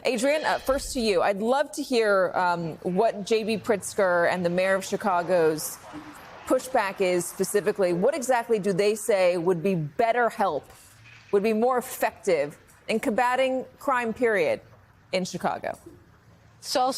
Adrian, first to you. I'd love to hear what J.B. Pritzker and the mayor of Chicago's pushback is specifically. What exactly do they say would be better help, would be more effective in combating crime, period, in Chicago? So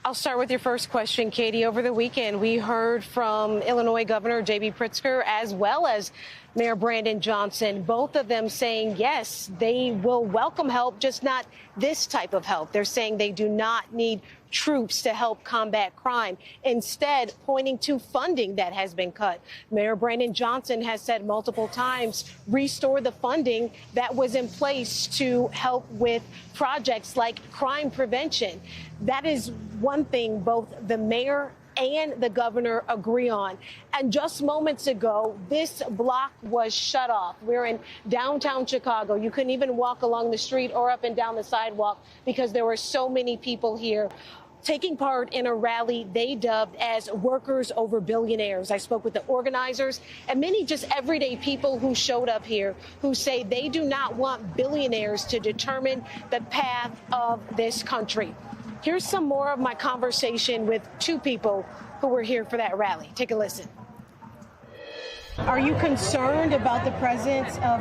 I'll start with your first question, Katie. Over the weekend, we heard from Illinois Governor J.B. Pritzker as well as Mayor Brandon Johnson, both of them saying, yes, they will welcome help, just not this type of help. They're saying they do not need troops to help combat crime, instead pointing to funding that has been cut. Mayor Brandon Johnson has said multiple times, restore the funding that was in place to help with projects like crime prevention. That is one thing both the mayor and the governor agree on. And just moments ago, this block was shut off. We're in downtown Chicago. You couldn't even walk along the street or up and down the sidewalk because there were so many people here taking part in a rally they dubbed as Workers Over Billionaires. I spoke with the organizers and many just everyday people who showed up here who say they do not want billionaires to determine the path of this country. Here's some more of my conversation with two people who were here for that rally. Take a listen. Are you concerned about the presence of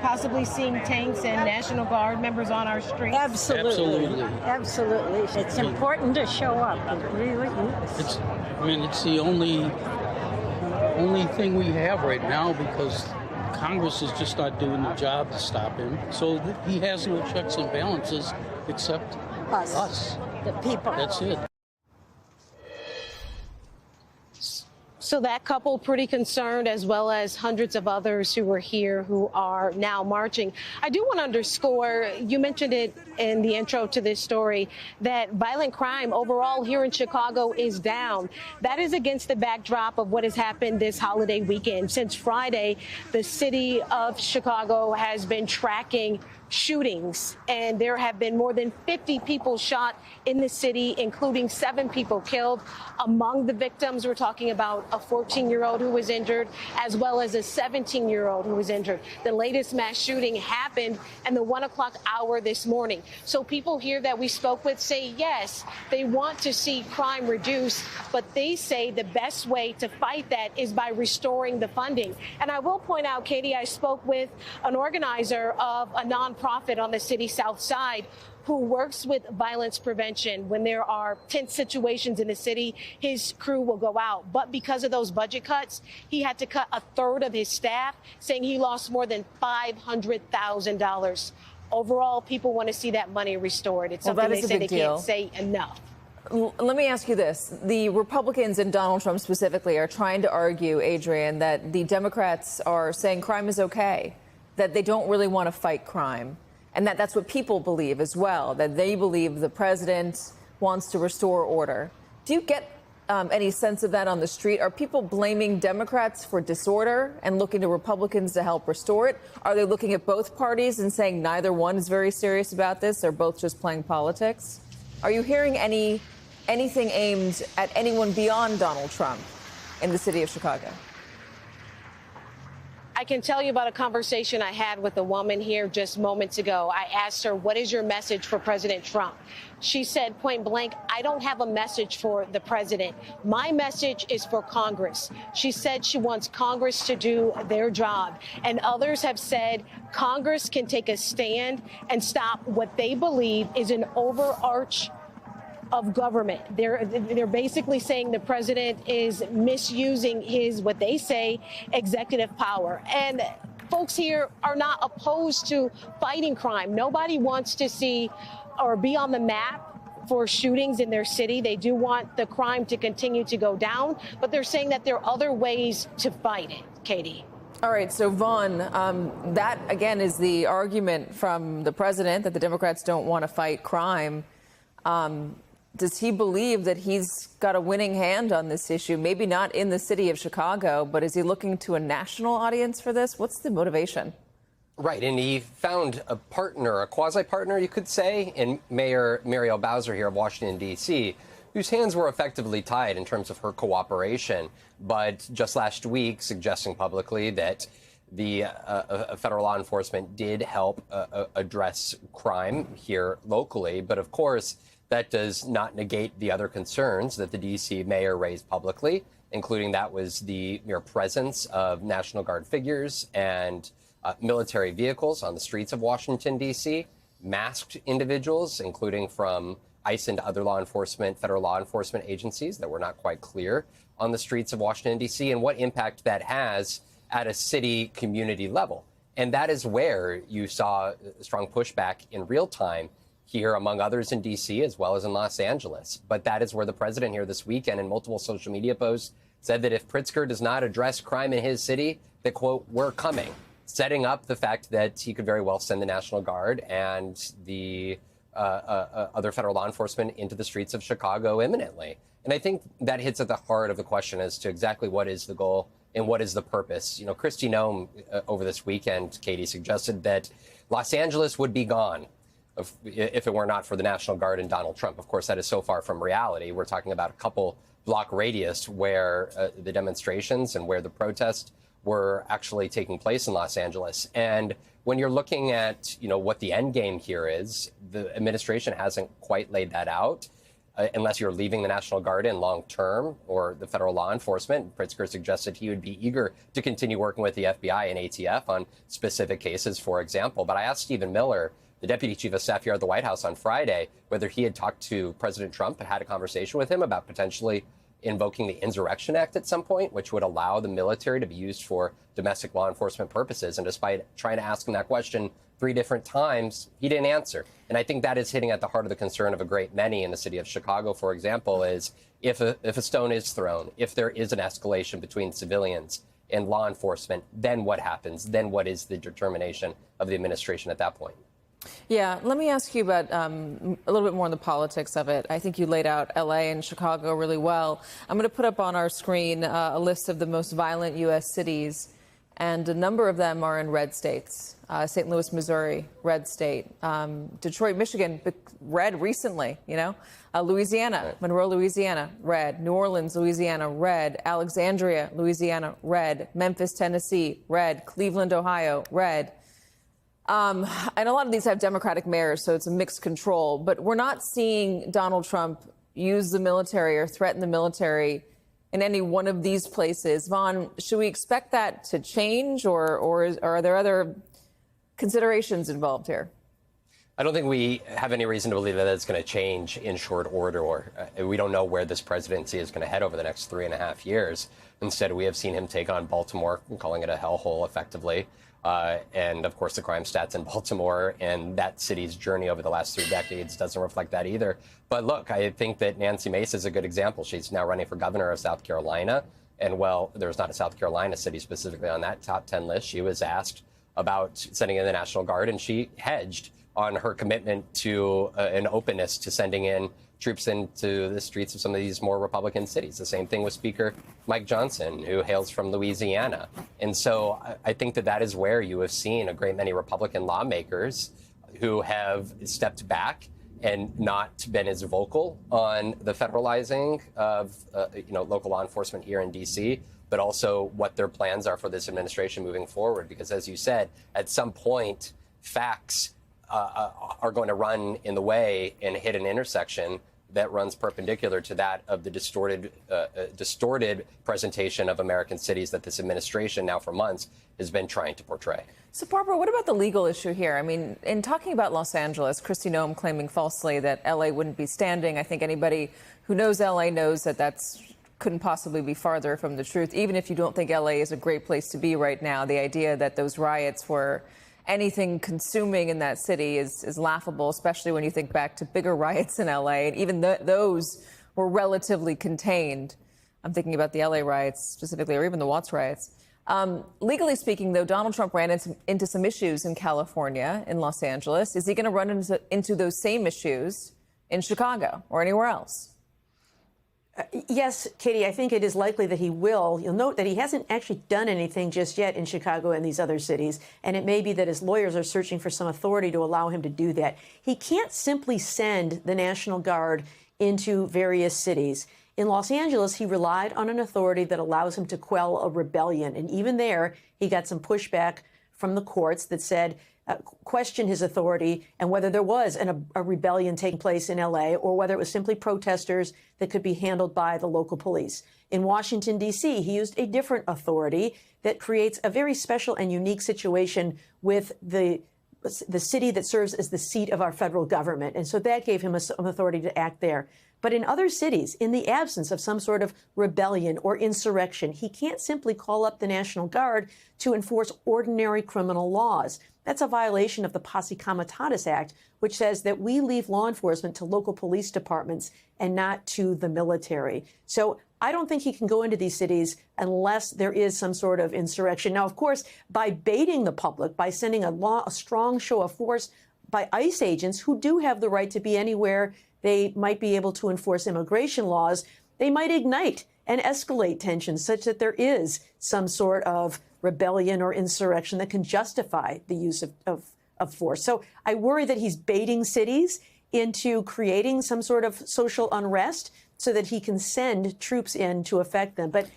possibly seeing tanks and National Guard members on our streets? Absolutely. Absolutely. It's important to show up. It really is. It's the only thing we have right now because Congress is just not doing the job to stop him. So he has no checks and balances except us. The people. That's it. So that couple pretty concerned, as well as hundreds of others who were here who are now marching. I do want to underscore, you mentioned it in the intro to this story, that violent crime overall here in Chicago is down. That is against the backdrop of what has happened this holiday weekend. Since Friday, the city of Chicago has been tracking shootings, and there have been more than 50 people shot in the city, including 7 people killed. Among the victims, we're talking about a 14-year-old who was injured, as well as a 17-year-old who was injured. The latest mass shooting happened in the 1 o'clock hour this morning. So people here that we spoke with say, yes, they want to see crime reduced, but they say the best way to fight that is by restoring the funding. And I will point out, Katie, I spoke with an organizer of a nonprofit on the city's south side who works with violence prevention. When there are tense situations in the city, his crew will go out. But because of those budget cuts, he had to cut a third of his staff, saying he lost more than $500,000. Overall, people want to see that money restored. It's something they say they can't say enough. Let me ask you this. The Republicans and Donald Trump specifically are trying to argue, Adrian, that the Democrats are saying crime is okay, that they don't really want to fight crime, and that that's what people believe as well, that they believe the president wants to restore order. Do you get any sense of that on the street? Are people blaming Democrats for disorder and looking to Republicans to help restore it? Are they looking at both parties and saying neither one is very serious about this? They're both just playing politics? Are you hearing anything aimed at anyone beyond Donald Trump in the city of Chicago? I can tell you about a conversation I had with a woman here just moments ago. I asked her, what is your message for President Trump? She said point blank, I don't have a message for the president. My message is for Congress. She said she wants Congress to do their job. And others have said Congress can take a stand and stop what they believe is an overarch of government. They're basically saying the president is misusing his, what they say, executive power. And folks here are not opposed to fighting crime. Nobody wants to see or be on the map for shootings in their city. They do want the crime to continue to go down, but they're saying that there are other ways to fight it. Katie. All right. So, Vaughn, that, again, is the argument from the president, that the Democrats don't want to fight crime. Does he believe that he's got a winning hand on this issue? Maybe not in the city of Chicago, but is he looking to a national audience for this? What's the motivation? Right, and he found a partner, a quasi-partner, you could say, in Mayor Muriel Bowser here of Washington, D.C., whose hands were effectively tied in terms of her cooperation, but just last week suggesting publicly that the federal law enforcement did help address crime here locally. But of course, that does not negate the other concerns that the D.C. mayor raised publicly, including that was the mere presence of National Guard figures and military vehicles on the streets of Washington, D.C., masked individuals, including from ICE and other federal law enforcement agencies that were not quite clear on the streets of Washington, D.C., and what impact that has at a city community level. And that is where you saw strong pushback in real time here, among others in D.C. as well as in Los Angeles. But that is where the president here this weekend in multiple social media posts said that if Pritzker does not address crime in his city, that, quote, we're coming, setting up the fact that he could very well send the National Guard and the other federal law enforcement into the streets of Chicago imminently. And I think that hits at the heart of the question as to exactly what is the goal and what is the purpose. You know, Kristi Noem over this weekend, Katie, suggested that Los Angeles would be gone if it were not for the National Guard and Donald Trump. Of course, that is so far from reality. We're talking about a couple block radius where the demonstrations and where the protests were actually taking place in Los Angeles. And when you're looking at, you know, what the end game here is, the administration hasn't quite laid that out. Unless you're leaving the National Guard in long term or the federal law enforcement. Pritzker suggested he would be eager to continue working with the FBI and ATF on specific cases, for example. But I asked Stephen Miller, the deputy chief of staff here at the White House on Friday, whether he had talked to President Trump and had a conversation with him about potentially invoking the Insurrection Act at some point, which would allow the military to be used for domestic law enforcement purposes. And despite trying to ask him that question 3 different times, he didn't answer. And I think that is hitting at the heart of the concern of a great many in the city of Chicago, for example, is if a stone is thrown, if there is an escalation between civilians and law enforcement, then what happens? Then what is the determination of the administration at that point? Yeah, let me ask you about a little bit more on the politics of it. I think you laid out L.A. and Chicago really well. I'm going to put up on our screen a list of the most violent U.S. cities, and a number of them are in red states. St. Louis, Missouri, red state. Detroit, Michigan, red recently, you know. Louisiana, right. Monroe, Louisiana, red. New Orleans, Louisiana, red. Alexandria, Louisiana, red. Memphis, Tennessee, red. Cleveland, Ohio, red. And a lot of these have Democratic mayors, so it's a mixed control. But we're not seeing Donald Trump use the military or threaten the military in any one of these places. Vaughn, should we expect that to change, or are there other considerations involved here? I don't think we have any reason to believe that it's going to change in short order. Or we don't know where this presidency is going to head over the next 3.5 years. Instead, we have seen him take on Baltimore, calling it a hellhole effectively. And, of course, the crime stats in Baltimore and that city's journey over the last 3 decades doesn't reflect that either. But, look, I think that Nancy Mace is a good example. She's now running for governor of South Carolina. And, well, there's not a South Carolina city specifically on that top 10 list. She was asked about sending in the National Guard, and she hedged on her commitment to an openness to sending in troops into the streets of some of these more Republican cities. The same thing with Speaker Mike Johnson, who hails from Louisiana. And so I think that is where you have seen a great many Republican lawmakers who have stepped back and not been as vocal on the federalizing of local law enforcement here in D.C., but also what their plans are for this administration moving forward. Because, as you said, at some point, facts are going to run in the way and hit an intersection that runs perpendicular to that of the distorted presentation of American cities that this administration now for months has been trying to portray. So, Barbara, what about the legal issue here? I mean, in talking about Los Angeles, Kristi Noem claiming falsely that L.A. wouldn't be standing. I think anybody who knows L.A. knows that couldn't possibly be farther from the truth. Even if you don't think L.A. is a great place to be right now, the idea that those riots were anything consuming in that city is laughable, especially when you think back to bigger riots in L.A. And even those were relatively contained. I'm thinking about the L.A. riots specifically, or even the Watts riots. Legally speaking, though, Donald Trump ran into some issues in California, in Los Angeles. Is he going to run into those same issues in Chicago or anywhere else? Yes, Katie, I think it is likely that he will. You'll note that he hasn't actually done anything just yet in Chicago and these other cities, and it may be that his lawyers are searching for some authority to allow him to do that. He can't simply send the National Guard into various cities In Los Angeles, he relied on an authority that allows him to quell a rebellion. And even there, he got some pushback from the courts that said, question his authority and whether there was a rebellion taking place in L.A. or whether it was simply protesters that could be handled by the local police. In Washington, D.C., he used a different authority that creates a very special and unique situation with the city that serves as the seat of our federal government. And so that gave him some authority to act there. But in other cities, in the absence of some sort of rebellion or insurrection, he can't simply call up the National Guard to enforce ordinary criminal laws. That's a violation of the Posse Comitatus Act, which says that we leave law enforcement to local police departments and not to the military. So I don't think he can go into these cities unless there is some sort of insurrection. Now, of course, by baiting the public, by sending a strong show of force by ICE agents who do have the right to be anywhere they might be able to enforce immigration laws, they might ignite and escalate tensions such that there is some sort of rebellion or insurrection that can justify the use of force. So I worry that he's baiting cities into creating some sort of social unrest so that he can send troops in to affect them. But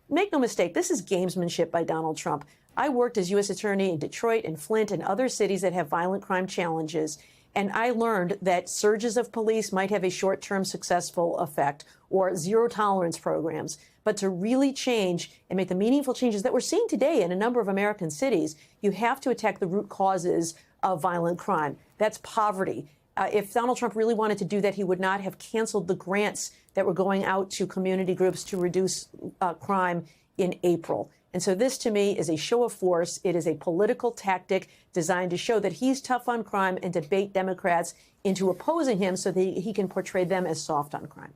make no mistake, this is gamesmanship by Donald Trump. I worked as U.S. Attorney in Detroit and Flint and other cities that have violent crime challenges. And I learned that surges of police might have a short-term successful effect or zero tolerance programs. But to really change and make the meaningful changes that we're seeing today in a number of American cities, you have to attack the root causes of violent crime. That's poverty. If Donald Trump really wanted to do that, he would not have canceled the grants that were going out to community groups to reduce crime in April. And so this, to me, is a show of force. It is a political tactic designed to show that he's tough on crime and to bait Democrats into opposing him so that he can portray them as soft on crime.